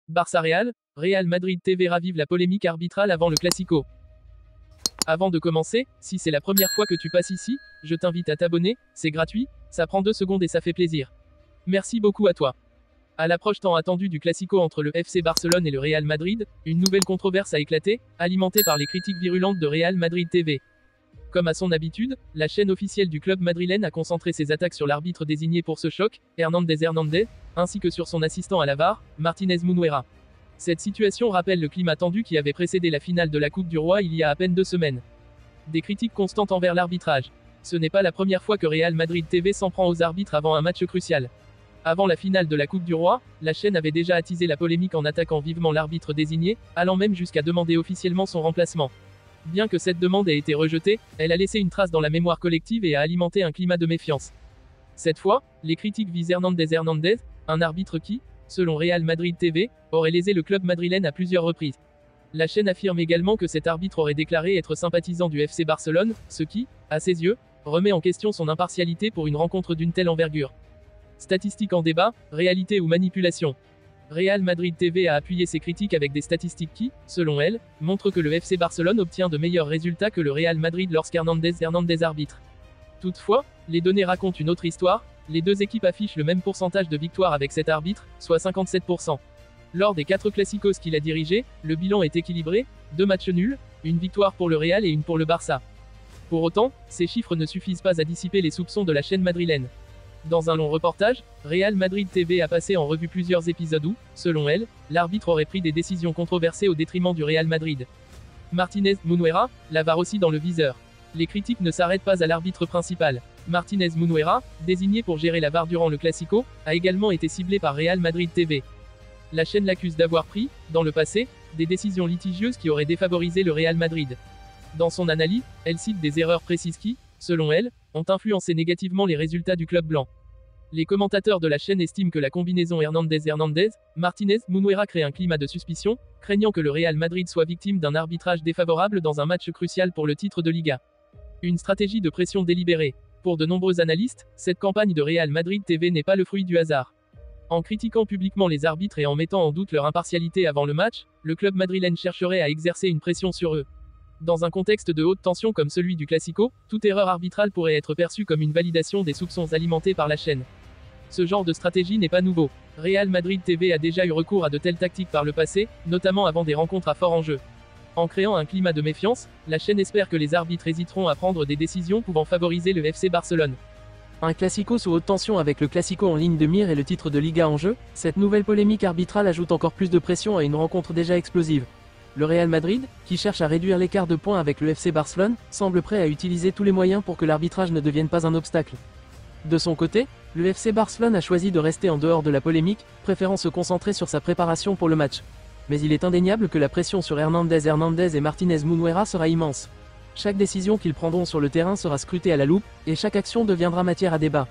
Barça-Real, Real Madrid TV ravive la polémique arbitrale avant le Classico. Avant de commencer, si c'est la première fois que tu passes ici, je t'invite à t'abonner, c'est gratuit, ça prend 2 secondes et ça fait plaisir. Merci beaucoup à toi. À l'approche tant attendue du Classico entre le FC Barcelone et le Real Madrid, une nouvelle controverse a éclaté, alimentée par les critiques virulentes de Real Madrid TV. Comme à son habitude, la chaîne officielle du club madrilène a concentré ses attaques sur l'arbitre désigné pour ce choc, Hernandez, ainsi que sur son assistant à la VAR, Martínez Munuera. Cette situation rappelle le climat tendu qui avait précédé la finale de la Coupe du Roi il y a à peine 2 semaines. Des critiques constantes envers l'arbitrage. Ce n'est pas la première fois que Real Madrid TV s'en prend aux arbitres avant un match crucial. Avant la finale de la Coupe du Roi, la chaîne avait déjà attisé la polémique en attaquant vivement l'arbitre désigné, allant même jusqu'à demander officiellement son remplacement. Bien que cette demande ait été rejetée, elle a laissé une trace dans la mémoire collective et a alimenté un climat de méfiance. Cette fois, les critiques visent Hernandez, un arbitre qui, selon Real Madrid TV, aurait lésé le club madrilène à plusieurs reprises. La chaîne affirme également que cet arbitre aurait déclaré être sympathisant du FC Barcelone, ce qui, à ses yeux, remet en question son impartialité pour une rencontre d'une telle envergure. Statistiques en débat, réalité ou manipulation. Real Madrid TV a appuyé ses critiques avec des statistiques qui, selon elle, montrent que le FC Barcelone obtient de meilleurs résultats que le Real Madrid lorsqu'Hernandez arbitre. Toutefois, les données racontent une autre histoire, les deux équipes affichent le même pourcentage de victoires avec cet arbitre, soit 57%. Lors des 4 classicos qu'il a dirigés, le bilan est équilibré, 2 matchs nuls, une victoire pour le Real et une pour le Barça. Pour autant, ces chiffres ne suffisent pas à dissiper les soupçons de la chaîne madrilène. Dans un long reportage, Real Madrid TV a passé en revue plusieurs épisodes où, selon elle, l'arbitre aurait pris des décisions controversées au détriment du Real Madrid. Martínez Munuera, la VAR aussi dans le viseur. Les critiques ne s'arrêtent pas à l'arbitre principal. Martínez Munuera, désigné pour gérer la VAR durant le Classico, a également été ciblé par Real Madrid TV. La chaîne l'accuse d'avoir pris, dans le passé, des décisions litigieuses qui auraient défavorisé le Real Madrid. Dans son analyse, elle cite des erreurs précises qui, selon elle, ont influencé négativement les résultats du club blanc. Les commentateurs de la chaîne estiment que la combinaison Hernandez, Martínez Munuera crée un climat de suspicion, craignant que le Real Madrid soit victime d'un arbitrage défavorable dans un match crucial pour le titre de Liga. Une stratégie de pression délibérée. Pour de nombreux analystes, cette campagne de Real Madrid TV n'est pas le fruit du hasard. En critiquant publiquement les arbitres et en mettant en doute leur impartialité avant le match, le club madrilène chercherait à exercer une pression sur eux. Dans un contexte de haute tension comme celui du Classico, toute erreur arbitrale pourrait être perçue comme une validation des soupçons alimentés par la chaîne. Ce genre de stratégie n'est pas nouveau. Real Madrid TV a déjà eu recours à de telles tactiques par le passé, notamment avant des rencontres à fort enjeu. En créant un climat de méfiance, la chaîne espère que les arbitres hésiteront à prendre des décisions pouvant favoriser le FC Barcelone. Un Classico sous haute tension avec le Classico en ligne de mire et le titre de Liga en jeu, cette nouvelle polémique arbitrale ajoute encore plus de pression à une rencontre déjà explosive. Le Real Madrid, qui cherche à réduire l'écart de points avec le FC Barcelone, semble prêt à utiliser tous les moyens pour que l'arbitrage ne devienne pas un obstacle. De son côté, le FC Barcelone a choisi de rester en dehors de la polémique, préférant se concentrer sur sa préparation pour le match. Mais il est indéniable que la pression sur Hernandez et Martínez Munuera sera immense. Chaque décision qu'ils prendront sur le terrain sera scrutée à la loupe, et chaque action deviendra matière à débat.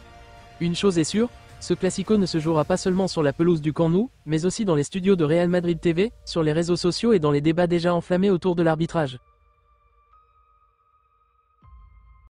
Une chose est sûre, ce Classico ne se jouera pas seulement sur la pelouse du Camp Nou, mais aussi dans les studios de Real Madrid TV, sur les réseaux sociaux et dans les débats déjà enflammés autour de l'arbitrage.